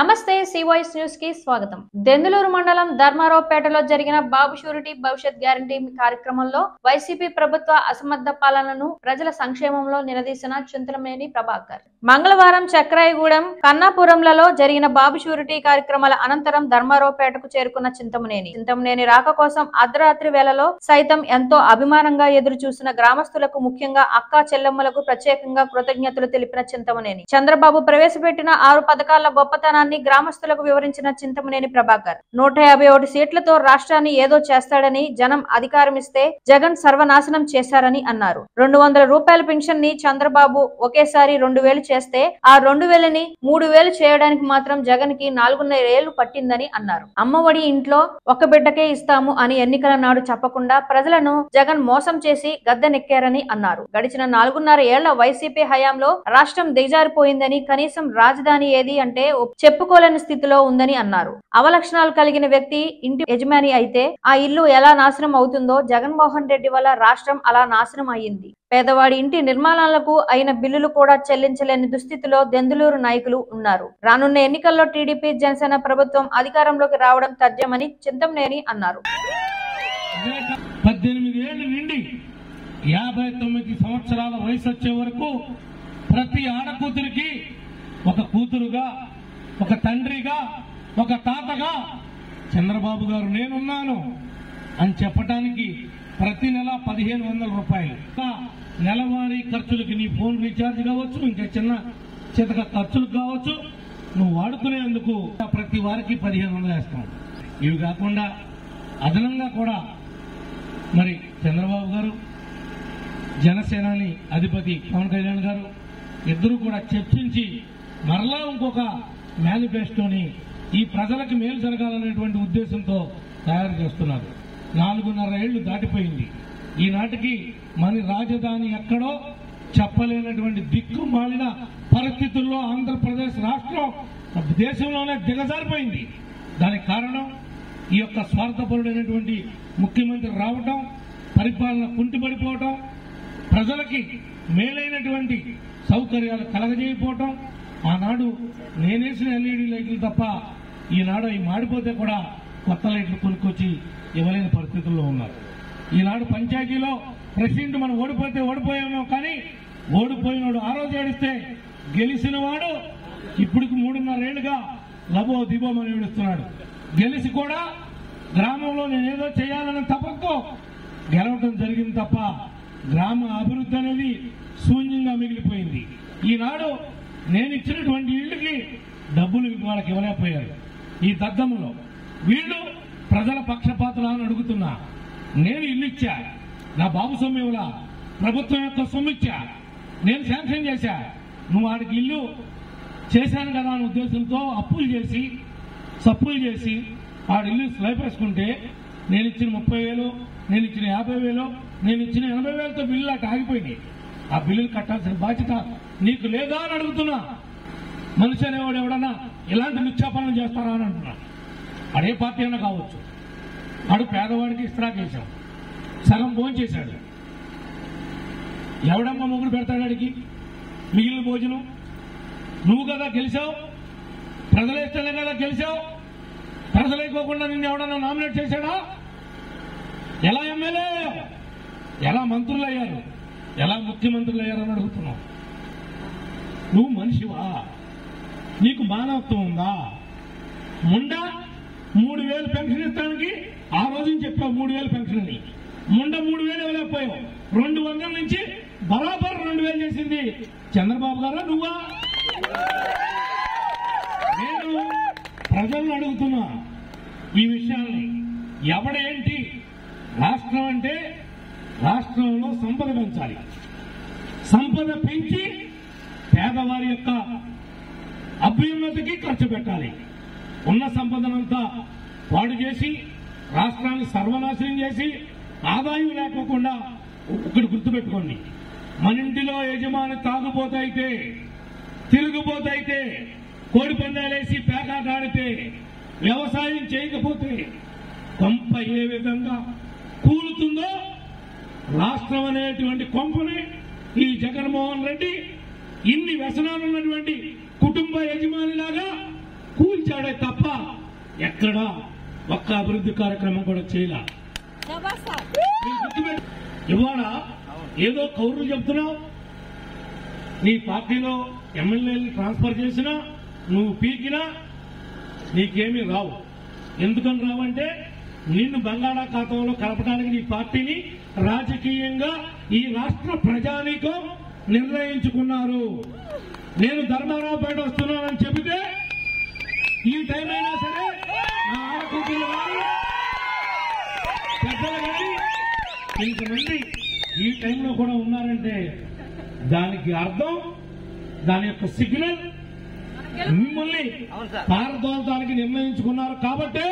నమస్తే సివాయిస్ న్యూస్ కి స్వాగతం. దెందులూరు మండలం ధర్మారావుపేటలో జరిగిన బాబు షూరిటీ భవిష్యత్ గ్యారంటీ కార్యక్రమంలో వైసీపీ ప్రభుత్వ అసమర్థ పాలనను ప్రజల సంక్షేమంలో నిలదీసిన చింతలనేని ప్రభాకర్ మంగళవారం చక్రాయగూడెం కన్నాపురంలలో జరిగిన బాబు షూరిటీ కార్యక్రమాల అనంతరం ధర్మారావుపేటకు చేరుకున్న చింతమనేని రాక కోసం అర్ధరాత్రి వేళలో సైతం ఎంతో అభిమానంగా ఎదురు చూసిన గ్రామస్తులకు ముఖ్యంగా అక్కా చెల్లెమ్మలకు ప్రత్యేకంగా కృతజ్ఞతలు తెలిపిన చింతమనేని చంద్రబాబు ప్రవేశపెట్టిన 6 పథకాల గొప్పతనాన్ని గ్రామస్తులకు వివరించిన చింతమనేని ప్రభాకర్ 151 సీట్లతో రాష్ట్రాన్ని ఏదో చేస్తాడని జనం అధికారం ఇస్తే జగన్ సర్వనాశనం చేశారని అన్నారు. 200 రూపాయల పెన్షన్ ని చంద్రబాబు ఒకేసారి 2000 చేస్తే ఆ 2000ని 3000 చేయడానికి మాత్రం జగన్ కి 4.5 ఏళ్లు పట్టిందని అన్నారు. అమ్మఒడి ఇంట్లో ఒక బిడ్డకే ఇస్తాము అని ఎన్నికల నాడు చెప్పకుండా ప్రజలను జగన్ మోసం చేసి గద్దెనెక్కారని అన్నారు. గడిచిన 4.5 ఏళ్ల వైసీపీ హయాంలో రాష్ట్రం దిగజారిపోయిందని కనీసం రాజధాని ఏది అంటే చెప్పుకోలేని స్థితిలో ఉందని అన్నారు. అవలక్షణాలు కలిగిన వ్యక్తి ఇంటి యజమాని అయితే ఆ ఇల్లు ఎలా నాశనం అవుతుందో జగన్మోహన్ రెడ్డి వల్ల రాష్ట్రం అలా నాశనం అయ్యింది. పేదవాడి ఇంటి నిర్మాణాలకు అయిన బిల్లులు కూడా చెల్లించలేని దుస్థితిలో దెందులూరు నాయకులు ఉన్నారు. రానున్న ఎన్నికల్లో టీడీపీ జనసేన ప్రభుత్వం అధికారంలోకి రావడం తథ్యమని చింతమనేని అన్నారు. 18 ఏళ్ల నుండి 59 సంవత్సరాల వయసు వచ్చే వరకు ప్రతి ఆడకూతురికి ఒక కూతురుగా, ఒక తండ్రిగా, ఒక తాతగా చంద్రబాబు గారు నేనున్నాను అని చెప్పడానికి ప్రతి నెల 1500 రూపాయలు నెలవారీ ఖర్చులకి, నీ ఫోన్ రీఛార్జ్ కావచ్చు, ఇంకా చిన్న ఖర్చులకు కావచ్చు, నువ్వు వాడుకునేందుకు ప్రతి వారికి 1500 వేస్తాం. ఇవి కాకుండా అదనంగా కూడా మరి చంద్రబాబు గారు, జనసేనాని అధిపతి పవన్ కళ్యాణ్ గారు ఇద్దరు కూడా చర్చించి మరలా ఇంకొక మేనిఫెస్టోని ఈ ప్రజలకు మేలు జరగాలనేటువంటి ఉద్దేశంతో తయారు చేస్తున్నారు. 4.5 ఏళ్లు దాటిపోయింది. ఈనాటికి మన రాజధాని ఎక్కడో చెప్పలేనటువంటి దిక్కుమాలిన పరిస్థితుల్లో ఆంధ్రప్రదేశ్ రాష్ట్రం దేశంలోనే దిగజారిపోయింది. దానికి కారణం ఈ యొక్క స్వార్థపరుడైనటువంటి ముఖ్యమంత్రి రావటం, పరిపాలన కుంటిపడిపోవటం, ప్రజలకి మేలైనటువంటి సౌకర్యాలు కలగజేయకపోవటం. ఆనాడు నేనేసిన ఎల్ఈడి లైట్లు తప్ప ఈనాడు అవి మాడిపోతే కూడా కొత్త లైట్లు కొనుక్కొచ్చి ఇవ్వలేని పరిస్థితుల్లో ఉన్నారు. ఈనాడు పంచాయతీలో ప్రెసిడెంట్ మనం ఓడిపోతే ఓడిపోయామో కానీ ఓడిపోయినాడు ఆ రోజు ఏడిస్తే గెలిచిన వాడు ఇప్పటికి 3.5 ఏళ్లుగా లబో దిబోమని ఏడుస్తున్నాడు. గెలిచి కూడా గ్రామంలో నేనేదో చేయాలన్న తపంతో గెలవడం జరిగింది తప్ప గ్రామ అభివృద్ధి అనేది శూన్యంగా మిగిలిపోయింది. ఈనాడు నేను ఇచ్చినటువంటి ఇళ్లకి డబ్బులు వాళ్ళకి ఇవ్వలేకపోయారు. ఈ దద్దములో వీళ్ళు ప్రజల పక్షపాతలా అని అడుగుతున్నా. నేను ఇల్లు ఇచ్చా, నా బాబు సొమ్ము ఇవ్వలా, ప్రభుత్వం యొక్క సొమ్ము ఇచ్చా, నేను శాంక్షన్ చేశా, నువ్వు వాడికి ఇల్లు చేశాను కదా అనే ఉద్దేశంతో అప్పులు చేసి సప్పులు చేసి వాడి ఇల్లు స్లైప్ వేసుకుంటే నేను ఇచ్చిన 30,000, నేను ఇచ్చిన 50,000, నేను ఇచ్చిన 80,000తో బిల్లులు అటు ఆగిపోయింది. ఆ బిల్లులు కట్టాల్సిన బాధ్యత నీకు లేదా అని అడుగుతున్నా. మనిషి అనేవాడు ఎవడన్నా ఇలాంటి నిత్యాపనం చేస్తారా అని అంటున్నా. అదే పార్టీ అయినా కావచ్చు. వాడు పేదవాడికి ఇస్త్రాకేశాం, సగం భోజనం చేశాడు. ఎవడమ్మా మొగుడు పెడతాడు అడిగి మిగిలిన భోజనం? నువ్వు కదా గెలిచావు, ప్రజలేస్తేనే కదా గెలిచావు. ప్రజలైపోకుండా నిన్ను ఎవడన్నా నామినేట్ చేశాడా? ఎలా ఎమ్మెల్యే అయ్యావు, ఎలా మంత్రులు అయ్యారు, ఎలా ముఖ్యమంత్రులు అయ్యారని అడుగుతున్నావు. నువ్వు మనిషివా? నీకు మానవత్వం ఉందా? ముండా 3000 పెన్షన్ ఇస్తానికి ఆ రోజు చెప్పావు 3000 పెన్షన్ అని. ముండ 3000 ఇవ్వలేకపోయావు. 200 నుంచి బరాబర్ 2000 చేసింది చంద్రబాబు గారు నువ్వా? నేను ప్రజలను అడుగుతున్నా ఈ విషయాన్ని. ఎవడేంటి? రాష్ట్రం అంటే రాష్ట్రంలో సంపద పెంచాలి. సంపద పెంచి పేదవారి యొక్క అభ్యున్నతికి ఖర్చు పెట్టాలి. ఉన్న సంపదనంతా పాడు చేసి రాష్ట్రాన్ని సర్వనాశనం చేసి ఆదాయం లేకోకుండా ఒకటి గుర్తుపెట్టుకోండి. మన ఇంటిలో యజమాని తాగుబోతైతే, తిరుగుబోతైతే, కోడి పందాలేసి పేకాట ఆడితే, వ్యవసాయం చేయకపోతే కొంప ఏ విధంగా కూలుతుందో రాష్ట్రం అనేటువంటి కొంపని ఈ జగన్మోహన్ రెడ్డి ఇన్ని వ్యసనాలున్నటువంటి కుటుంబ యజమానిలాగా కూల్చాడే తప్ప ఎక్కడ ఒక్క అభివృద్ధి కార్యక్రమం కూడా చేయలే. ఇవాళ ఏదో కౌరులు చెప్తున్నావు, నీ పార్టీలో ఎమ్మెల్యేని ట్రాన్స్ఫర్ చేసినా నువ్వు పీకినా నీకేమీ రావు. ఎందుకని రావంటే నిన్ను బంగాళాఖాతంలో కలపడానికి నీ పార్టీని రాజకీయంగా ఈ రాష్ట్ర ప్రజానీకం నిర్ణయించుకున్నారు. నేను ధర్మారావుపేట వస్తున్నానని చెబితే ఈ టైం అయినా సరే నా ఆడకూతులు కానీ పెద్దలు కానీ ఇంతమంది ఈ టైంలో కూడా ఉన్నారంటే దానికి అర్థం, దాని యొక్క సిగ్నల్ మిమ్మల్ని పారదోలడానికి నిర్ణయించుకున్నారు కాబట్టే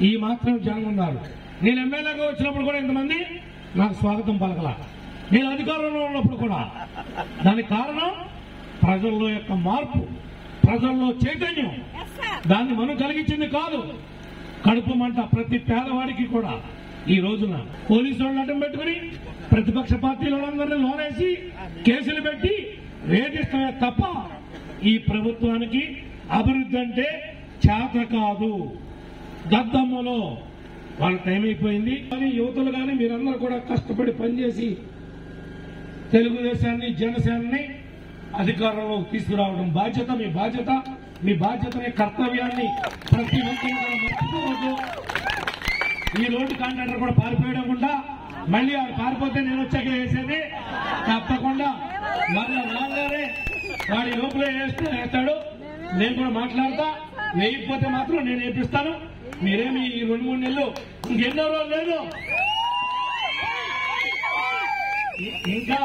ఈ మాత్రం జనం ఉన్నారు. నేను ఎమ్మెల్యేగా వచ్చినప్పుడు కూడా ఇంతమంది నాకు స్వాగతం పలకలా, నేను అధికారంలో ఉన్నప్పుడు కూడా. దానికి కారణం ప్రజల్లో యొక్క మార్పు, ప్రజల్లో చైతన్యం. దాన్ని మనం కలిగించింది కాదు. కడుపు మంట ప్రతి పేదవాడికి కూడా ఈ రోజున పోలీసు వాళ్ళు అడ్డం పెట్టుకుని ప్రతిపక్ష పార్టీలందరినీ లోనేసి కేసులు పెట్టి రేటిస్తామే తప్ప ఈ ప్రభుత్వానికి అభివృద్ధి అంటే చేత కాదు. దద్దమ్మలో వాళ్ళ టైం అయిపోయింది. కానీ యువతులు కానీ మీరందరూ కూడా కష్టపడి పనిచేసి తెలుగుదేశాన్ని, జనసేనని అధికారంలోకి తీసుకురావడం బాధ్యత, మీ బాధ్యత. మీ బాధ్యతని, కర్తవ్యాన్ని ప్రతి ఒక్కరు కూడా మర్చిపోవద్దు. ఈ రోడ్డు కాంట్రాక్టర్ కూడా పారిపోయకుండా మళ్ళీ ఆడు పారిపోతే నేను వచ్చాక వేసేది తప్పకుండా. మళ్ళీ రాగానే వాడి లోపలే వేస్తాడు. నేను కూడా మాట్లాడతా. వేయకపోతే మాత్రం నేను వేపిస్తాను. మీరేమి ఈ 2-3 నెలలు ఇంకెన్నో రోజులు లేదు, ఇంకా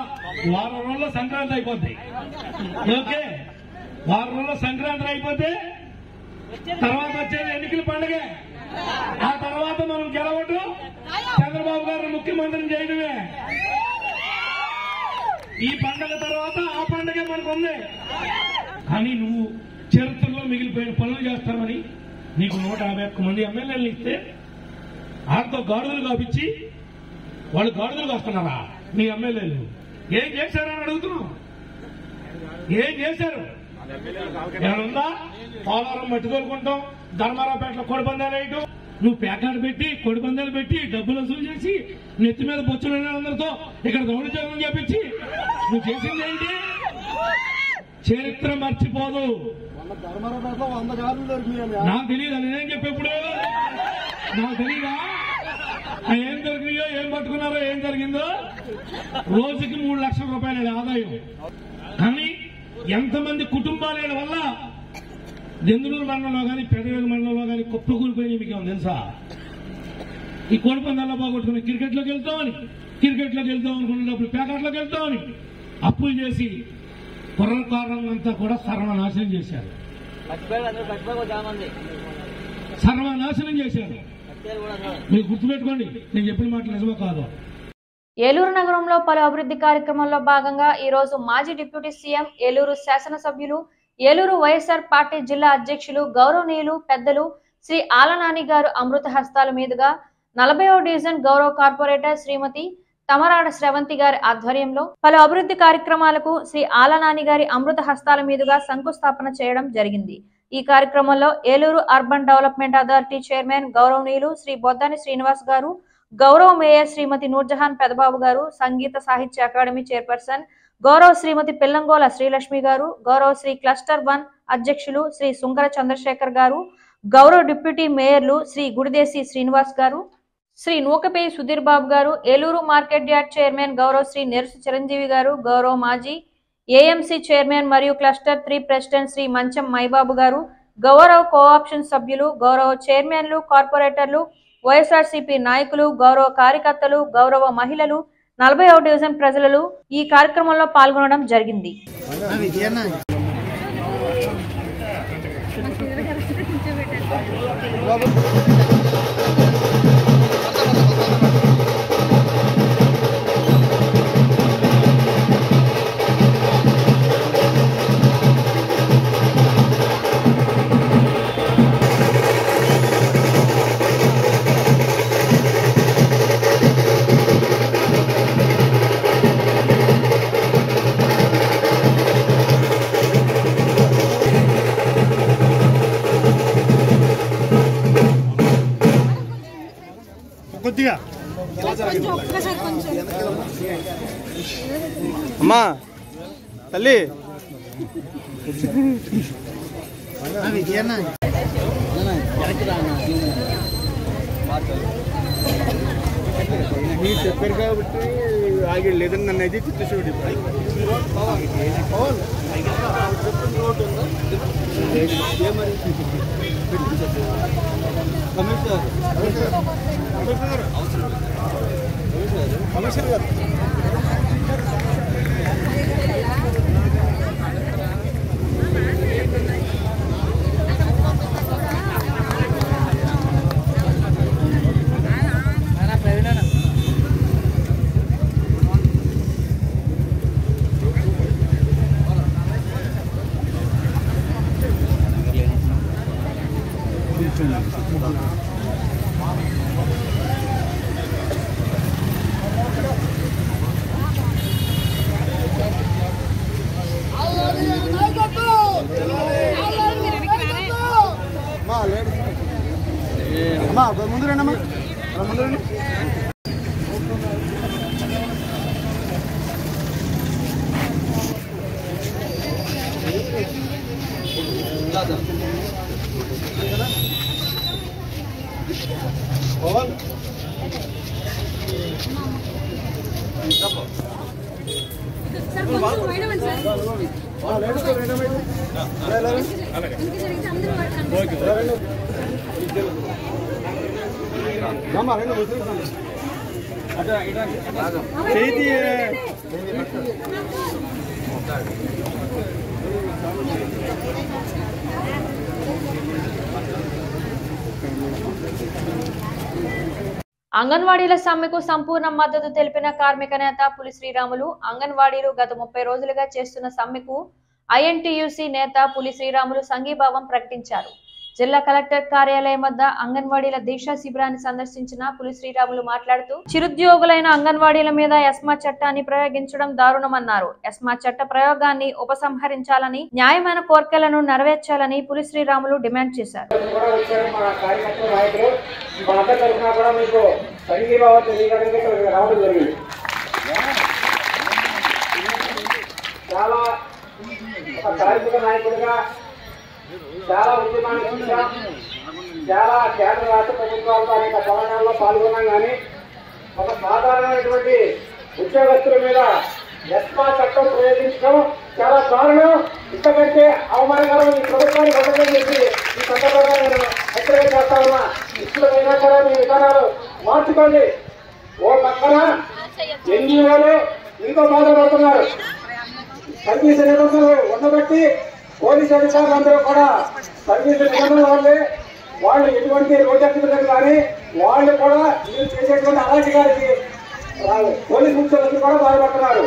వారం రోజుల్లో సంక్రాంతి అయిపోద్ది. ఓకే, వారం రోజుల్లో సంక్రాంతి అయిపోతే తర్వాత వచ్చేది ఎన్నికల పండుగ. ఆ తర్వాత మనం గెలవటం, చంద్రబాబు గారిని ముఖ్యమంత్రిని చేయడమే. ఈ పండుగ తర్వాత ఆ పండుగ మనకు ఉంది. కానీ నువ్వు చరిత్రలో మిగిలిపోయిన పనులు చేస్తామని నీకు 151 మంది ఎమ్మెల్యేలు ఇస్తే ఆడితో గాడుదలు కాపించి వాళ్ళు గాడుదలు కాస్తున్నారా? మీ ఎమ్మెల్యేలు ఏం చేశారని అడుగుతున్నావు. ఏం చేశారు? ఏమన్నా పోలవరం మట్టి తోలుకుంటాం, ధర్మారావుపేటలో కోడిపందాలు వేయటం, నువ్వు ప్యాకెట్ పెట్టి కోడిపందాలు పెట్టి డబ్బులు వసూలు చేసి నెత్తి మీద బొచ్చులు అందరితో ఇక్కడ దౌర్జన్యం చేపించి నువ్వు చేసింది ఏంటి? చరిత్ర మర్చిపోదు. నాకు తెలియదు, నేనేం చెప్పేప్పుడు నాకు తెలీదా ఏం దొరికినాయో, ఏం పట్టుకున్నారో, ఏం జరిగిందో. రోజుకి 3 లక్షల రూపాయల ఆదాయం. కానీ ఎంతమంది కుటుంబాల వల్ల దెందులూరు మండలంలో కానీ పెదవేలు మండలంలో కానీ కుప్పకూలిపోయినాయి మీకు ఏమో తెలుసా? ఈ కోడిపందాల్లో బాగొట్టుకుని క్రికెట్లోకి వెళ్తామని అనుకున్నప్పుడు ప్యాకెట్లోకి వెళ్తామని అప్పులు చేసి కుర్రకారం అంతా కూడా సర్వనాశనం చేశారు. మీరు గుర్తుపెట్టుకోండి, నేను చెప్పిన మాట నిజమో కాదు. ఏలూరు నగరంలో పలు అభివృద్ధి కార్యక్రమంలో భాగంగా ఈ రోజు మాజీ డిప్యూటీ సీఎం, ఏలూరు శాసనసభ్యులు, ఏలూరు వైఎస్ఆర్ పార్టీ జిల్లా అధ్యక్షులు గౌరవనీయులు పెద్దలు శ్రీ ఆలనాని గారు అమృత హస్తాల మీదుగా 40వ డివిజన్ గౌరవ కార్పొరేటర్ శ్రీమతి తమరాడ శ్రవంతి గారి ఆధ్వర్యంలో పలు అభివృద్ధి కార్యక్రమాలకు శ్రీ ఆలనాని గారి అమృత హస్తాల మీదుగా శంకుస్థాపన చేయడం జరిగింది. ఈ కార్యక్రమంలో Eluru urban development authority chairman గౌరవనీయులు శ్రీ బొద్దాని శ్రీనివాస్ గారు, గౌరవ మేయర్ శ్రీమతి నూర్జహాన్ పెదబాబు గారు, సంగీత సాహిత్య అకాడమీ చైర్పర్సన్ గౌరవ శ్రీమతి పిల్లంగోల శ్రీలక్ష్మి గారు, గౌరవ శ్రీ క్లస్టర్ 1 అధ్యక్షులు శ్రీ సుంకర చంద్రశేఖర్ గారు, గౌరవ డిప్యూటీ మేయర్లు శ్రీ గుడిదేశి శ్రీనివాస్ గారు, శ్రీ నూకపేయి సుధీర్ బాబు గారు, ఏలూరు మార్కెట్ యార్డ్ చైర్మన్ గౌరవ శ్రీ నెరుసు చిరంజీవి గారు, గౌరవ మాజీ ఏఎంసీ చైర్మన్ మరియు క్లస్టర్ 3 ప్రెసిడెంట్ శ్రీ మంచం మైబాబు గారు, గౌరవ కోఆప్షన్ సభ్యులు, గౌరవ చైర్మన్లు, కార్పొరేటర్లు, వైఎస్ఆర్సీపీ నాయకులు, గౌరవ కార్యకర్తలు, గౌరవ మహిళలు, 40వ డివిజన్ ప్రజలు ఈ కార్యక్రమంలో పాల్గొనడం జరిగింది. కొద్దిగా అమ్మా తల్లి మీరు చెప్పారు కాబట్టి ఆగి లేదని నన్ను అయితే తిట్టేసేవాడు. కమిషనర్ గారు అమ్మా ముందు రండి, అమ్మా ముందు రండి. అంగన్వాడీల సమ్మెకు సంపూర్ణ మద్దతు తెలిపిన కార్మిక నేత పులి శ్రీరాములు అంగన్వాడీలు గత 30 రోజులుగా చేస్తున్న సమ్మెకు ఐఎన్టీయూసీ నేత పులి శ్రీరాములు సంఘీభావం ప్రకటించారు. జిల్లా కలెక్టర్ కార్యాలయం వద్ద అంగన్వాడీల దీక్షా శిబిరాన్ని సందర్శించిన పులి శ్రీరాములు మాట్లాడుతూ చిరుద్యోగులైన అంగన్వాడీల మీద ఎస్మా చట్టాన్ని ప్రయోగించడం దారుణమన్నారు. ఎస్మా చట్ట ప్రయోగాన్ని ఉపసంహరించాలని, న్యాయమైన కోర్కెలను నెరవేర్చాలని పులి శ్రీరాములు డిమాండ్ చేశారు. చాలా ఉద్యమాన్ని చూసాం, చాలా కేంద్ర రాష్ట్ర ప్రభుత్వాలతో అనేక పోరాటాల్లో పాల్గొన్నాం. కానీ ఒక సాధారణమైనటువంటి ఉద్యోగస్తుల మీద ఎస్మా చట్టం ప్రయోగించడం చాలా దారుణం. ఇంతకంటే అవమానకరం ఈ ప్రభుత్వానికి ఉండదని చెప్పి ఈ సందర్భంగా నేను హెచ్చరిక చేస్తా ఉన్నా. ఇప్పుడైనా సరే మీ విధానాలు మార్చుకోండి. ఓ పక్కన ఎన్జీఓలు ఎంతో బాధపడుతున్నారు. సర్వీస్ నిబంధనలు ఉండబట్టి పోలీసు అధికారులందరూ కూడా సర్వీసు నిబంధనల వల్లే వాళ్ళు ఎటువంటి రోజెక్కుతున్నారు. కానీ వాళ్ళు కూడా మీరు చేసేటువంటి అరాచకాలకి పోలీసు ఉద్యోగులు కూడా బాధపడుతున్నారు.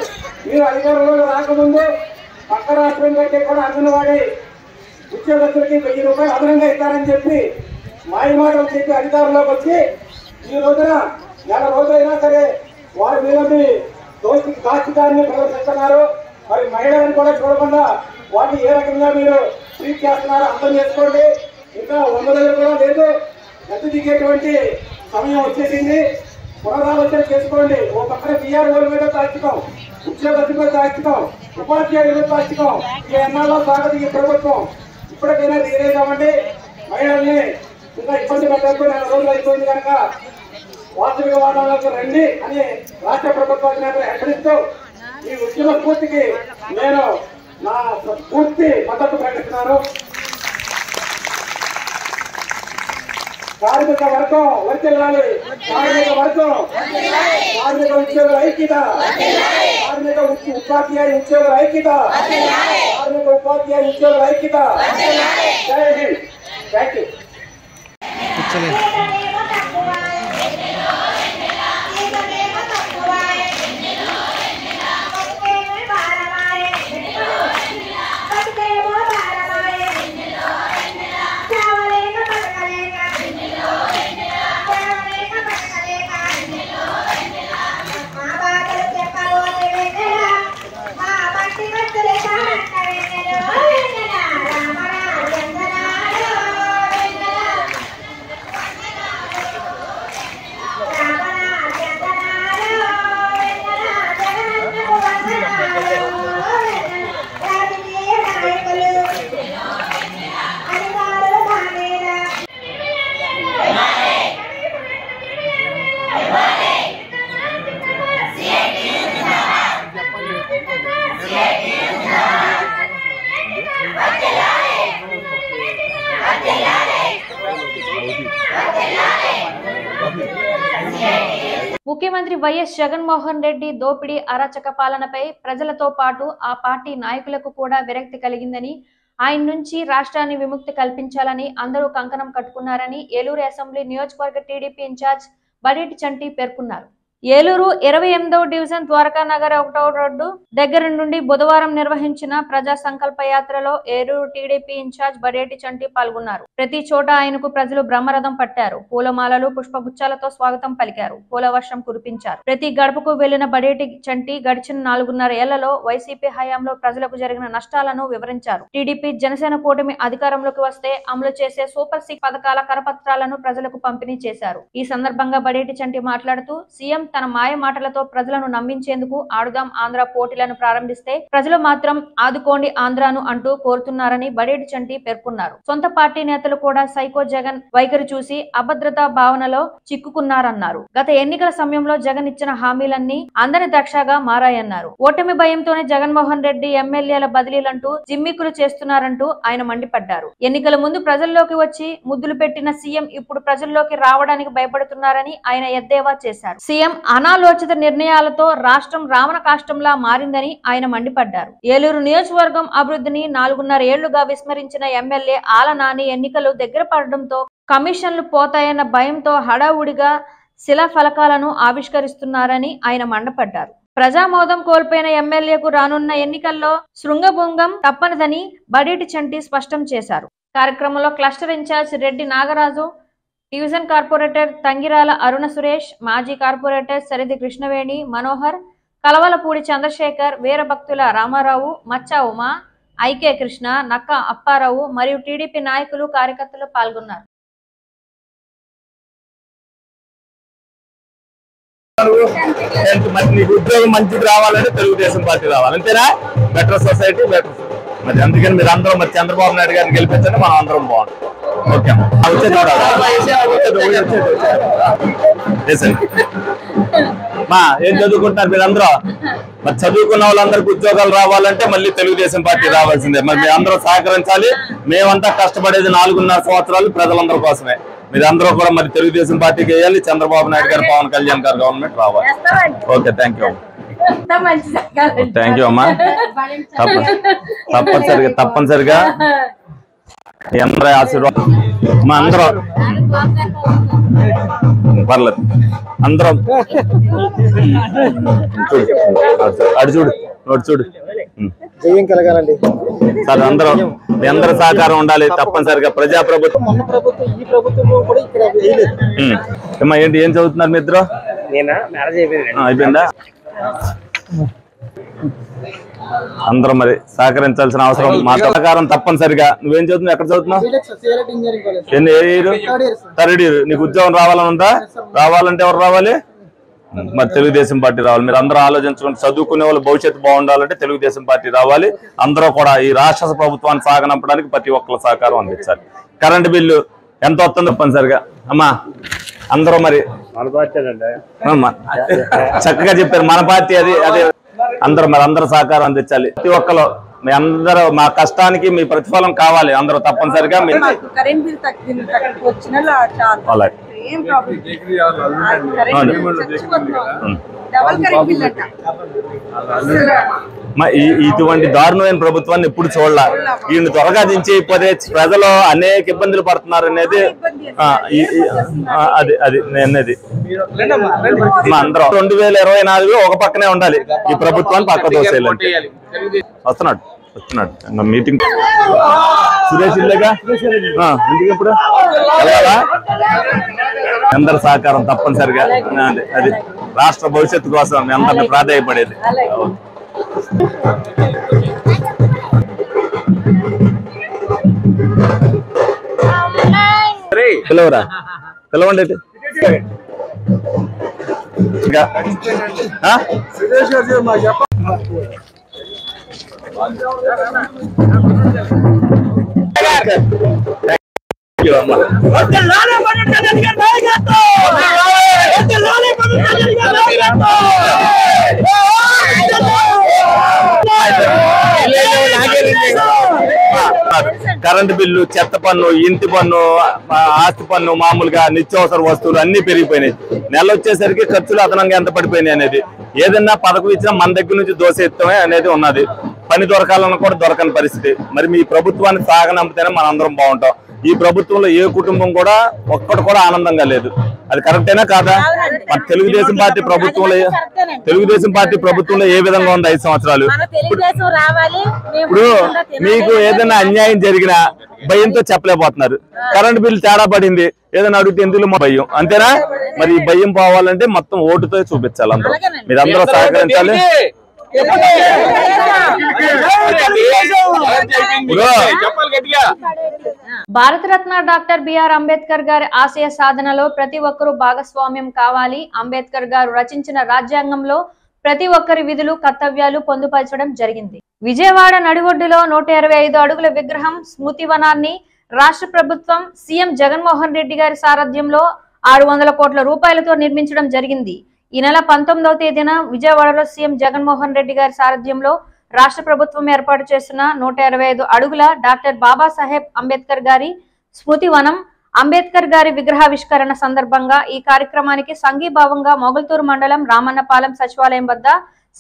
మీరు అధికారంలో రాకముందు పక్క రాష్ట్రం కంటే కూడా అంగన్వాడీ ఉద్యోగస్తులకి 1000 రూపాయలు అదనంగా ఇస్తారని చెప్పి మాయమాటలు చెప్పి అధికారంలోకి వచ్చి ఈ రోజున నెల రోజులైనా సరే వారి మీద దాచికాన్ని ప్రదర్శిస్తున్నారు. మరి మహిళలను కూడా చూడకుండా వాటిని ఏ రకంగా మీరు ట్రీట్ చేస్తున్నారో అర్థం చేసుకోండి. ఇంకా 100 రోజులు కూడా లేదు, ఎత్తు దిగేటువంటి సమయం వచ్చేసింది. పునరాలోచన చేసుకోండి. ఓ పక్కన బీఆర్ఓల మీద తార్చికం, ఉద్యోగస్తుల మీద తార్చికం, ఉపాధ్యాయుల మీద తార్చికం. ఈ ఎన్నాళ్ళలో సాగదు ఈ ప్రభుత్వం. ఇప్పటికైనా తీరేదామండి. మహిళల్ని ఇంకా ఇబ్బంది పెట్టడానికి 4 రోజులు అయిపోయింది కనుక వాస్తవిక వాతావరణంలోకి రండి అని రాష్ట్ర ప్రభుత్వ అధినేతలు హెచ్చరిస్తూ ఈ ఉద్యమ స్ఫూర్తికి నేను నా పూర్తి మద్దతు ప్రకటిస్తున్నాను. కార్మిక వర్గం వర్తిల్లాలి, కార్మిక వర్గం, కార్మిక ఉద్యోగుల ఐక్యత, కార్మిక ఉపాధ్యాయ ఉద్యోగుల ఐక్యత, కార్మిక ఉపాధ్యాయ ఉద్యోగుల ఐక్యత. జై హింద్. Thank you. ముఖ్యమంత్రి వైఎస్ జగన్మోహన్ రెడ్డి దోపిడీ అరాచక పాలనపై ప్రజలతో పాటు ఆ పార్టీ నాయకులకు కూడా విరక్తి కలిగిందని, ఆయన నుంచి రాష్ట్రాన్ని విముక్తి కల్పించాలని అందరూ కంకణం కట్టుకున్నారని ఏలూరు అసెంబ్లీ నియోజకవర్గ టీడీపీ ఇన్ఛార్జ్ బడేటి చంటి పేర్కొన్నారు. ఏలూరు 28వ డివిజన్ ద్వారకా నగర్ 1వ రోడ్డు దగ్గర నుండి బుధవారం నిర్వహించిన ప్రజా సంకల్ప యాత్రలో ఏలూరు టీడీపీ ఇన్ఛార్జ్ బడేటి చంటి పాల్గొన్నారు. ప్రతి చోట ఆయనకు ప్రజలు బ్రహ్మరథం పట్టారు. పూలమాలలు, పుష్పగుచ్చాలతో స్వాగతం పలికారు. పూల వర్షం కురిపించారు. ప్రతి గడపకు వెళ్లిన బడేటి చంటి గడిచిన 4.5 ఏళ్లలో వైసీపీ హయాంలో ప్రజలకు జరిగిన నష్టాలను వివరించారు. టీడీపీ జనసేన కూటమి అధికారంలోకి వస్తే అమలు చేసే సూపర్ 6 పథకాల కరపత్రాలను ప్రజలకు పంపిణీ చేశారు. ఈ సందర్భంగా బడేటి చంటి మాట్లాడుతూ సీఎం తన మాయ మాటలతో ప్రజలను నమ్మించేందుకు ఆడుదాం ఆంధ్ర పోటీలను ప్రారంభిస్తే ప్రజలు మాత్రం ఆదుకోండి ఆంధ్రాను అంటూ కోరుతున్నారని బడేటి చంటి పేర్కొన్నారు. సొంత పార్టీ నేతలు కూడా సైకో జగన్ వైఖరి చూసి అభద్రతా భావనలో చిక్కుకున్నారన్నారు. గత ఎన్నికల సమయంలో జగన్ ఇచ్చిన హామీలన్నీ అందని దక్షగా మారాయన్నారు. ఓటమి భయంతోనే జగన్మోహన్ రెడ్డి ఎమ్మెల్యేల బదిలీలంటూ జిమ్మికులు చేస్తున్నారంటూ ఆయన మండిపడ్డారు. ఎన్నికల ముందు ప్రజల్లోకి వచ్చి ముద్దులు పెట్టిన సీఎం ఇప్పుడు ప్రజల్లోకి రావడానికి భయపడుతున్నారని ఆయన ఎద్దేవా చేశారు. సీఎం అనాలోచిత నిర్ణయాలతో రాష్ట్రం రావణ కాష్టంలా మారిందని ఆయన మండిపడ్డారు. ఏలూరు నియోజకవర్గం అభివృద్ధిని 4.5 ఏళ్లుగా విస్మరించిన ఎమ్మెల్యే ఆల నాని ఎన్నికలు దగ్గర పడడంతో కమిషన్లు పోతాయన్న భయంతో హడావుడిగా శిలాఫలకాలను ఆవిష్కరిస్తున్నారని ఆయన మండిపడ్డారు. ప్రజామోదం కోల్పోయిన ఎమ్మెల్యేకు రానున్న ఎన్నికల్లో శృంగభంగం తప్పనిదని బడేటి చంటి స్పష్టం చేశారు. కార్యక్రమంలో cluster incharge Reddy Nagaraju, division corporator Tangirala Aruna Suresh, మాజీ కార్పొరేటర్ సరిది కృష్ణవేణి, మనోహర్, కలవలపూడి చంద్రశేఖర్, వీరభక్తుల రామారావు, మచ్చా ఉమా, ఐకే కృష్ణ, నక్క అప్పారావు మరియు టీడీపీ నాయకులు, కార్యకర్తలు పాల్గొన్నారు. ఉద్యోగం మంచిది రావాలంటే తెలుగుదేశం పార్టీ రావాలి, అంతేనా? Better society better. మరి అందుకని మీరు అందరూ మరి చంద్రబాబు నాయుడు గారిని గెలిపించండి, మనం అందరం బాగుంటాం. ఓకే మా ఏం చదువుకుంటున్నారు మీరు అందరూ? మరి చదువుకున్న వాళ్ళందరికీ ఉద్యోగాలు రావాలంటే మళ్ళీ తెలుగుదేశం పార్టీ రావాల్సిందే. మరి మీ అందరూ సహకరించాలి. మేమంతా కష్టపడేది 4.5 సంవత్సరాలు ప్రజలందరి కోసమే. మీరందరూ కూడా మరి తెలుగుదేశం పార్టీకి వేయాలి. చంద్రబాబు నాయుడు గారు, పవన్ కళ్యాణ్ గారు గవర్నమెంట్ రావాలి. Okay, thank you. Thank you అమ్మా. తప్పనిసరిగా అందరూ ఆశీర్వాదం. మా అందరం పర్లేదు, అందరం అటు చూడు, నోటి చూడు సార్. మీ అందరూ సహకారం ఉండాలి తప్పనిసరిగా. ప్రజాప్రభుత్వం అమ్మా. ఏంటి, ఏం చదువుతున్నారు మీ ఇద్దరు? అయిపోయిందా? అందరం మరి సహకరించాల్సిన అవసరం, మా సహకారం తప్పనిసరిగా. నువ్వేం చదువుతున్నావు? ఎక్కడ చదువుతున్నావు? Third year. నీకు ఉద్యోగం రావాలని ఉందా? రావాలంటే ఎవరు రావాలి? మరి తెలుగుదేశం పార్టీ రావాలి. మీరు అందరూ ఆలోచించుకుంటే చదువుకునే వాళ్ళు భవిష్యత్తు బాగుండాలంటే తెలుగుదేశం పార్టీ రావాలి. అందరూ కూడా ఈ రాష్ట్ర ప్రభుత్వాన్ని సాగనంపడానికి ప్రతి ఒక్కరు సహకారం అందించాలి. కరెంటు బిల్లు ఎంత వస్తుందో తప్పనిసరిగా అమ్మా. అందరూ మరి చక్కగా చెప్పారు, మన పార్టీ అది అదే. అందరూ సహకారం అందించాలి. ప్రతి ఒక్కరు మీ అందరూ మా కష్టానికి మీ ప్రతిఫలం కావాలి. అందరూ తప్పనిసరిగా ఇటువంటి దారుణమైన ప్రభుత్వాన్ని ఎప్పుడు చూడాల. వీళ్ళని త్వరగా దించేయకపోతే ప్రజలు అనేక ఇబ్బందులు పడుతున్నారు అనేది అది నేనేది. అందరం 2024 ఒక పక్కనే ఉండాలి. ఈ ప్రభుత్వాన్ని పక్క దోసేయాలంటే. వస్తున్నాడు మీటింగ్. సురేష్ ఇల్లేగా ఇంటికి ఎప్పుడు వెళ్ళాలా? అందరి సహకారం తప్పనిసరిగా. అది రాష్ట్ర భవిష్యత్తు కోసం మీ అందరినీ ప్రాధాన్యపడేది. పిలవరా, పిలవండి. కరెంటు బిల్లు, చెత్త పన్ను, ఇంటి పన్ను, ఆస్తి పన్ను, మామూలుగా నిత్యావసర వస్తువులు అన్ని పెరిగిపోయినాయి. నెల వచ్చేసరికి ఖర్చులు అదనంగా ఎంత పడిపోయినాయి అనేది, ఏదన్నా పథకం ఇచ్చినా మన దగ్గర నుంచి దోసేత్తమే అనేది ఉన్నది. పని దొరకాలన్నా కూడా దొరకని పరిస్థితి. మరి మీ ప్రభుత్వాన్ని సాగనంపితేనే మనందరం బాగుంటాం. ఈ ప్రభుత్వంలో ఏ కుటుంబం కూడా ఒక్కటి కూడా ఆనందంగా లేదు. అది కరెక్టేనా కాదా? మరి తెలుగుదేశం పార్టీ ప్రభుత్వంలో ఏ విధంగా ఉంది 5 సంవత్సరాలు? ఇప్పుడు మీకు ఏదైనా అన్యాయం జరిగినా భయంతో చెప్పలేకపోతున్నారు. కరెంట్ బిల్ తేడా పడింది ఏదైనా అడిగితే ఎందుకు భయం, అంతేనా? మరి ఈ భయం పోవాలంటే మొత్తం ఓటుతో చూపించాలి. అందరూ మీరందరూ సహకరించాలి. భారతరత్న డాక్టర్ బిఆర్ అంబేద్కర్ గారి ఆశయ సాధనలో ప్రతి ఒక్కరూ భాగస్వామ్యం కావాలి. అంబేద్కర్ గారు రచించిన రాజ్యాంగంలో ప్రతి ఒక్కరి విధులు, కర్తవ్యాలు పొందుపరచడం జరిగింది. విజయవాడ నడిఒడ్డులో 125 అడుగుల విగ్రహం స్మృతివనాన్ని రాష్ట్ర ప్రభుత్వం సీఎం జగన్మోహన్ రెడ్డి గారి సారథ్యంలో 600 కోట్ల రూపాయలతో నిర్మించడం జరిగింది. ఈ నెల 19వ తేదీన విజయవాడలో సీఎం జగన్మోహన్ రెడ్డి గారి సారథ్యంలో రాష్ట్ర ప్రభుత్వం ఏర్పాటు చేసిన 125 అడుగుల డాక్టర్ బాబాసాహెబ్ అంబేద్కర్ గారి స్మృతివనం, అంబేద్కర్ గారి విగ్రహావిష్కరణ సందర్భంగా ఈ కార్యక్రమానికి సంఘీభావంగా మొగల్తూరు మండలం రామన్నపాలెం సచివాలయం వద్ద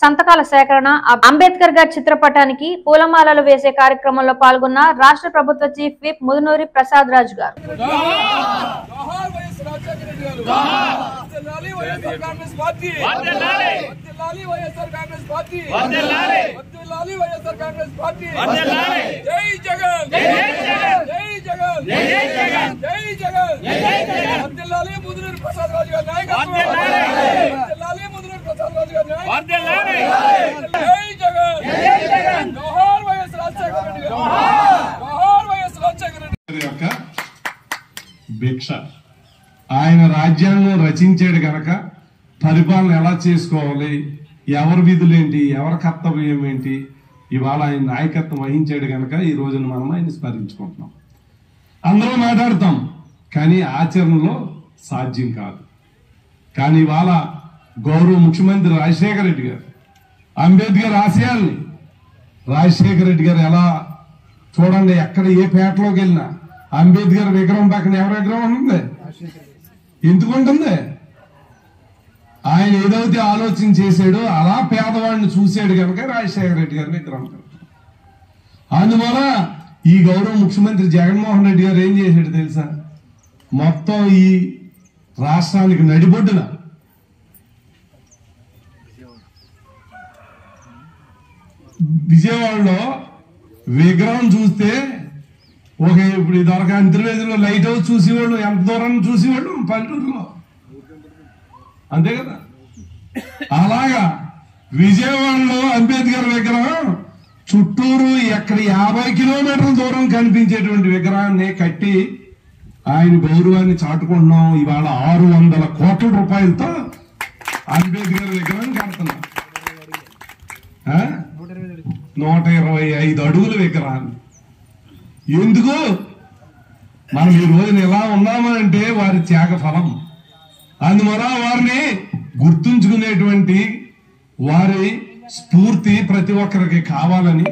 సంతకాల సేకరణ, అంబేద్కర్ గారి చిత్రపటానికి పూలమాలలు వేసే కార్యక్రమంలో పాల్గొన్న రాష్ట్ర ప్రభుత్వ చీఫ్ విప్ ముదునూరి ప్రసాద్ రాజు గారు. భిక్ష ఆయన రాజ్యాంగం రచించాడు గనక పరిపాలన ఎలా చేసుకోవాలి, ఎవరి విధులేంటి, ఎవరి కర్తవ్యం ఏంటి, ఇవాళ ఆయన నాయకత్వం వహించాడు గనక ఈ రోజున మనం ఆయన స్మరించుకుంటున్నాం. అందరూ మాట్లాడతాం కానీ ఆచరణలో సాధ్యం కాదు. కానీ ఇవాళ గౌరవ ముఖ్యమంత్రి రాజశేఖర రెడ్డి గారు అంబేద్కర్ ఆశయాల్ని, రాజశేఖర రెడ్డి గారు ఎలా చూడండి, ఎక్కడ ఏ పేటలోకి వెళ్ళినా అంబేద్కర్ విగ్రహం పక్కన ఎవరి విగ్రహం ఉంటుంది? ఎందుకు ఉంటుంది? ఆయన ఏదైతే ఆలోచన చేశాడో అలా పేదవాడిని చూశాడు కనుక రాజశేఖర రెడ్డి గారి విగ్రహం. అందువల్ల ఈ గౌరవ ముఖ్యమంత్రి జగన్మోహన్ రెడ్డి గారు ఏం చేశాడు తెలుసా? మొత్తం ఈ రాష్ట్రానికి నడిబొడ్డున విజయవాడలో విగ్రహం చూస్తే ఇప్పుడు ఇదివరకు అంతర్వేదిలో లైట్ హౌస్ చూసేవాళ్ళు, ఎంత దూరం చూసేవాళ్ళు పల్లెటూరులో, అంతే కదా. అలాగా విజయవాడలో అంబేద్కర్ విగ్రహం చుట్టూరు ఎక్కడ 50 కిలోమీటర్ల దూరం కనిపించేటువంటి విగ్రహాన్ని కట్టి ఆయన గౌరవాన్ని చాటుకుంటున్నాం. ఇవాళ 600 కోట్ల రూపాయలతో అంబేద్కర్ విగ్రహం కడుతున్నాం. 125 అడుగుల విగ్రహాన్ని. ఎందుకు మనం ఈ రోజున ఎలా ఉన్నామంటే వారి త్యాగ ఫలం. అందువల్ల వారిని గుర్తుంచుకునేటువంటి వారి స్ఫూర్తి ప్రతి ఒక్కరికి కావాలని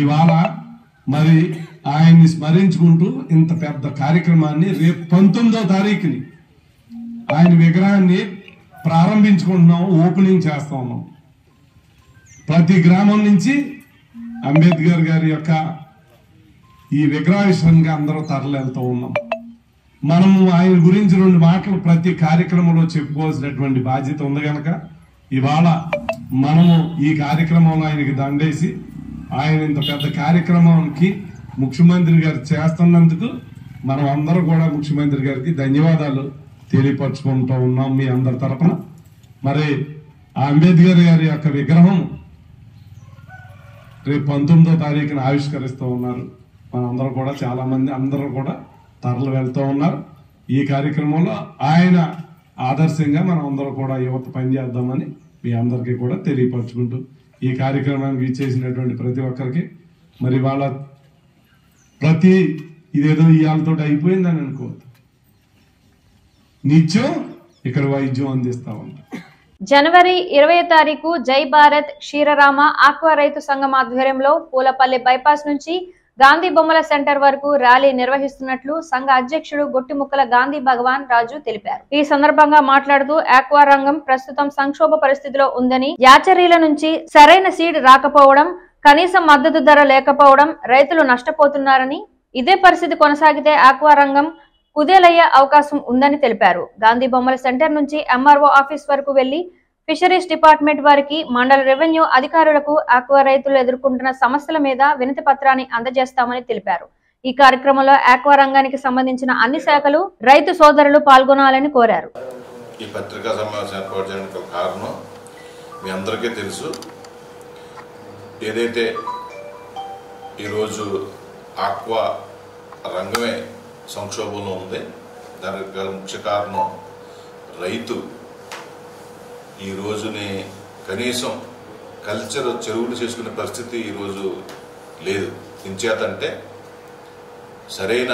ఇవాళ మరి ఆయన్ని స్మరించుకుంటూ ఇంత పెద్ద కార్యక్రమాన్ని రేపు 19వ తారీఖుని ఆయన విగ్రహాన్ని ప్రారంభించుకుంటున్నాం, ఓపెనింగ్ చేస్తా ఉన్నాం. ప్రతి గ్రామం నుంచి అంబేద్కర్ గారి యొక్క ఈ విగ్రహావిష్కరణగా అందరూ తరలి వెళ్తూ ఉన్నాం. మనము ఆయన గురించి 2 మాటలు ప్రతి కార్యక్రమంలో చెప్పుకోవాల్సినటువంటి బాధ్యత ఉంది కనుక ఇవాళ మనము ఈ కార్యక్రమంలో ఆయనకి దండేసి ఆయన ఇంత పెద్ద కార్యక్రమానికి ముఖ్యమంత్రి గారు చేస్తున్నందుకు మనం అందరూ కూడా ముఖ్యమంత్రి గారికి ధన్యవాదాలు తెలియపరచుకుంటూ ఉన్నాం మీ అందరి తరఫున. మరి ఆ అంబేద్కర్ గారి యొక్క విగ్రహం రేపు 19వ తారీఖున ఆవిష్కరిస్తూ ఉన్నారు. మనందరూ కూడా చాలా మంది అందరూ కూడా తరలి వెళ్తూ ఉన్నారు. ఈ కార్యక్రమంలో ఆయన ఆదర్శంగా మనం అందరూ కూడా యువత పనిచేద్దామని మీ అందరికీ కూడా తెలియపరచుకుంటూ ఈ కార్యక్రమానికి ఇచ్చేసినటువంటి ప్రతి ఒక్కరికి మరి వాళ్ళ ఇదేదో ఇవాళతో అయిపోయిందని అనుకోవద్దు. నిత్యం ఇక్కడ వైద్యం అందిస్తా ఉంటాం. జనవరి 20వ తారీఖు జై భారత్ క్షీరరామ ఆక్వా రైతు సంఘం ఆధ్వర్యంలో పూలపల్లి బైపాస్ నుంచి గాంధీ బొమ్మల సెంటర్ వరకు ర్యాలీ నిర్వహిస్తున్నట్లు సంఘ అధ్యక్షుడు గొట్టిముక్కల గాంధీ భగవాన్ రాజు తెలిపారు. ఈ సందర్భంగా మాట్లాడుతూ ఆక్వా రంగం ప్రస్తుతం సంక్షోభ పరిస్థితిలో ఉందని, యాచరీల నుంచి సరైన సీడ్ రాకపోవడం, కనీస మద్దతు ధర లేకపోవడం రైతులు నష్టపోతున్నారని, ఇదే పరిస్థితి కొనసాగితే ఆక్వా రంగం కుదేలయ్యే అవకాశం ఉందని తెలిపారు. గాంధీ బొమ్మల సెంటర్ నుంచి ఎంఆర్ఓ ఆఫీస్ వరకు వెళ్లి ఫిషరీస్ డిపార్ట్మెంట్ వారికి, మండల రెవెన్యూ అధికారులకు ఆక్వా రైతులు ఎదుర్కొంటున్న సమస్యల మీద వినతి పత్రాన్ని అందజేస్తామని తెలిపారు. ఈ కార్యక్రమంలో ఆక్వా రంగానికి సంబంధించిన అన్ని శాఖలు, రైతు సోదరులు పాల్గొనాలని కోరారు. ఈ పత్రికా సమావేశం ఏర్పాటు చేయడానికి కారణం మీ అందరికీ తెలుసు. ఏదైతే ఈరోజు ఆక్వా రంగమే సంక్షోభంలో ఉంది, దానికి ముఖ్య కారణం రైతు ఈ రోజుని కనీసం కల్చర్ చెరువులు చేసుకునే పరిస్థితి ఈరోజు లేదు. ఇంచేతంటే సరైన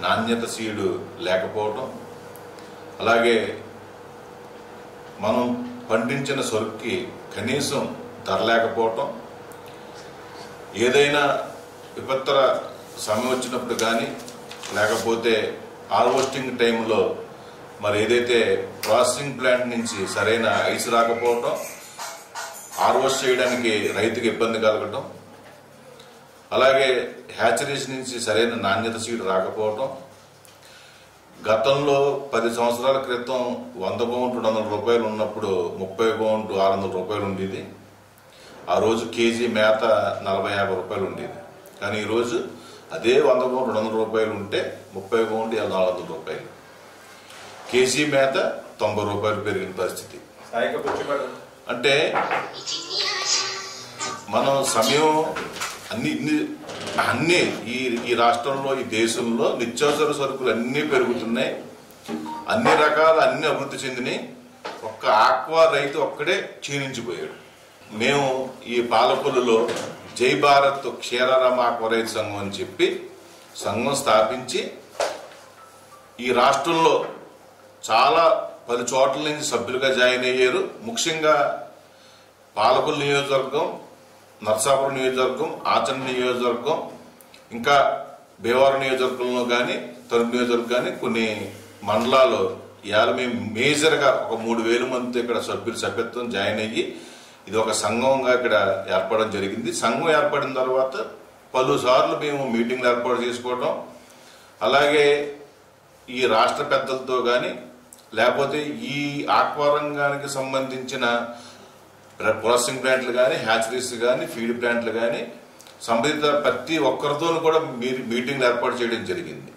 నాణ్యత సీడు లేకపోవటం, అలాగే మనం పండించిన సరుకుకి కనీసం ధర లేకపోవటం, ఏదైనా విపత్తర సమయం వచ్చినప్పుడు కానీ లేకపోతే హార్వెస్టింగ్ టైంలో మరి ఏదైతే ప్రాసెసింగ్ ప్లాంట్ నుంచి సరైన ఐస్ రాకపోవటం, హార్వెస్ట్ చేయడానికి రైతుకి ఇబ్బంది కలగటం, అలాగే హ్యాచరీస్ నుంచి సరైన నాణ్యత సీడ్ రాకపోవటం. గతంలో 10 సంవత్సరాల క్రితం 100 పౌండ్లు 200 రూపాయలు ఉన్నప్పుడు 30 పౌండ్లు 600 రూపాయలు ఉండేది. ఆ రోజు కేజీ మేత 40-50 రూపాయలు ఉండేది. కానీ ఈరోజు అదే 100 పౌండ్లు 200 రూపాయలు ఉంటే 30 పౌండ్లు 400 రూపాయలు, కేజీ మేత 90 రూపాయలు పెరిగిన పరిస్థితి. అంటే మనం సమయం అన్ని ఈ రాష్ట్రంలో, ఈ దేశంలో నిత్యావసర సరుకులు అన్నీ పెరుగుతున్నాయి, అన్ని రకాల అన్ని అభివృద్ధి చెందినాయి. ఒక్క ఆక్వా రైతు ఒక్కడే క్షీణించిపోయాడు. మేము ఈ పాలకొల్లులో జై భారత్ క్షీరారామ ఆక్వా రైతు సంఘం అని చెప్పి సంఘం స్థాపించి ఈ రాష్ట్రంలో చాలా 10 చోట్ల నుంచి సభ్యులుగా జాయిన్ అయ్యారు. ముఖ్యంగా పాలకొల్లు నియోజకవర్గం, నర్సాపురం నియోజకవర్గం, ఆచరణ నియోజకవర్గం, ఇంకా భీమవరం నియోజకవర్గంలో కానీ, తణుకు నియోజకవర్గం కానీ కొన్ని మండలాలు ఇవాళ మేము మేజర్గా ఒక 3000 మంది ఇక్కడ సభ్యత్వం జాయిన్ అయ్యి ఇది ఒక సంఘంగా ఇక్కడ ఏర్పడడం జరిగింది. సంఘం ఏర్పడిన తర్వాత పలుసార్లు మేము మీటింగ్లు ఏర్పాటు చేసుకోవడం, అలాగే ఈ రాష్ట్ర పెద్దలతో కానీ లేకపోతే ఈ ఆక్వా రంగానికి సంబంధించిన ప్రాసెసింగ్ ప్లాంట్లు కానీ, హ్యాచరీస్ కానీ, ఫీడ్ ప్లాంట్లు కానీ సంబంధిత ప్రతి ఒక్కరితో కూడా మీటింగ్లు ఏర్పాటు చేయడం జరిగింది.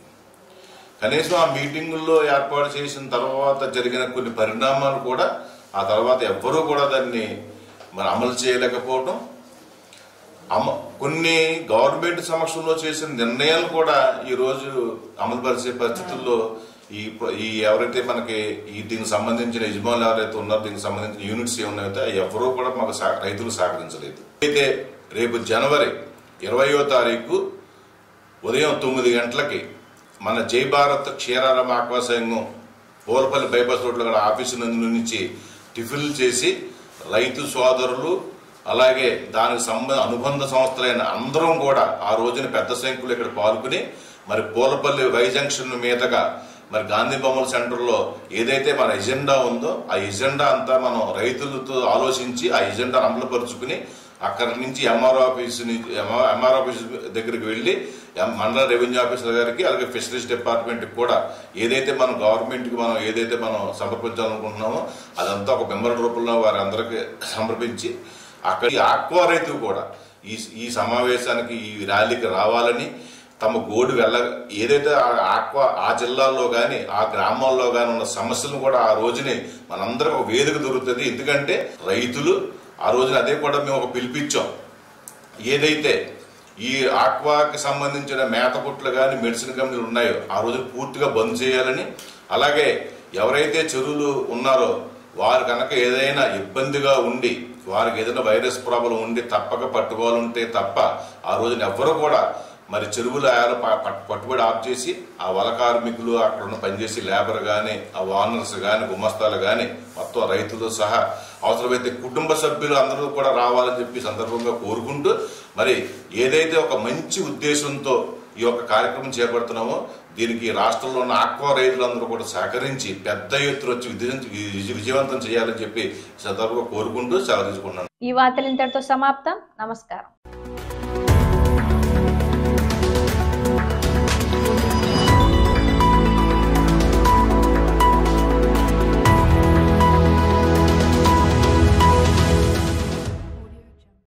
కనీసం ఆ మీటింగుల్లో ఏర్పాటు చేసిన తర్వాత జరిగిన కొన్ని పరిణామాలు కూడా ఆ తర్వాత ఎవ్వరూ కూడా దాన్ని మరి అమలు చేయలేకపోవటం, కొన్ని గవర్నమెంట్ సమక్షంలో చేసిన నిర్ణయాలు కూడా ఈరోజు అమలు పరిచే పరిస్థితుల్లో ఈ ఎవరైతే మనకి దీనికి సంబంధించిన యజమానులు ఎవరైతే ఉన్నారో, దీనికి సంబంధించిన యూనిట్స్ ఏమున్నాయితే ఎవరూ కూడా మాకు రైతులు సహకరించలేదు. అయితే రేపు జనవరి 20వ తారీఖు ఉదయం 9 గంటలకి మన జై భారత్ క్షీరారామ ఆక్వా సంఘం పోలపల్లి బైపాస్ రోడ్లో గల ఆఫీసు నుంచి టిఫిన్లు చేసి రైతు సోదరులు అలాగే దానికి అనుబంధ సంస్థలైన అందరం కూడా ఆ రోజున పెద్ద సంఖ్యలో ఇక్కడ పాల్గొని మరి పోలపల్లి వై జంక్షన్ మీదుగా మరి గాంధీ బొమ్మల సెంటర్లో ఏదైతే మన ఎజెండా ఉందో ఆ ఎజెండా అంతా మనం రైతులతో ఆలోచించి ఆ ఎజెండా అమలుపరుచుకుని అక్కడి నుంచి ఎంఆర్ఓ ఆఫీస్ దగ్గరికి వెళ్ళి మండల రెవెన్యూ ఆఫీసర్ గారికి అలాగే ఫిషరీస్ డిపార్ట్మెంట్ కూడా ఏదైతే మనం గవర్నమెంట్ కి మనం ఏదైతే మనం సమర్పించాలనుకుంటున్నామో అదంతా ఒక మెంబర్ రూపంలో వారి అందరికి సమర్పించి అక్కడ ఆక్వా రైతు కూడా ఈ సమావేశానికి ఈ ర్యాలీకి రావాలని తమ గోడు ఏదైతే ఆక్వా ఆ జిల్లాల్లో కానీ ఆ గ్రామాల్లో కానీ ఉన్న సమస్యలను కూడా ఆ రోజునే మనందరం ఒక వేదిక దొరుకుతుంది. ఎందుకంటే రైతులు ఆ రోజున అదే కూడా మేము ఒక పిలిపించాం, ఏదైతే ఈ ఆక్వాకి సంబంధించిన మేత పుట్లు కానీ మెడిసిన్ కంపెనీలు ఉన్నాయో ఆ రోజు పూర్తిగా బంద్ చేయాలని, అలాగే ఎవరైతే చెరువులు ఉన్నారో వారు కనుక ఏదైనా ఇబ్బందిగా ఉండి వారికి ఏదైనా వైరస్ ప్రాబ్లం ఉండి తప్పక పట్టుకోవాలంటే తప్ప ఆ రోజున ఎవ్వరూ కూడా మరి చెరువుల పట్టుబడి ఆఫ్ చేసి ఆ వల కార్మికులు అక్కడ ఉన్న పనిచేసే లేబర్ కానీ ఆ ఓనర్స్ కానీ గుమస్తాలు కానీ మొత్తం రైతులతో సహా అవసరమైతే కుటుంబ సభ్యులు అందరూ కూడా రావాలని చెప్పి సందర్భంగా కోరుకుంటూ మరి ఏదైతే ఒక మంచి ఉద్దేశంతో ఈ యొక్క కార్యక్రమం చేపడుతున్నామో దీనికి రాష్ట్రంలో ఉన్న ఆక్వా రైతులందరూ కూడా సహకరించి పెద్ద ఎత్తున వచ్చి విజయవంతం చేయాలని చెప్పి సందర్భంగా కోరుకుంటూ సెలవు తీసుకున్నాను. ఈ వార్తలు ఇంతటితో సమాప్తం. నమస్కారం.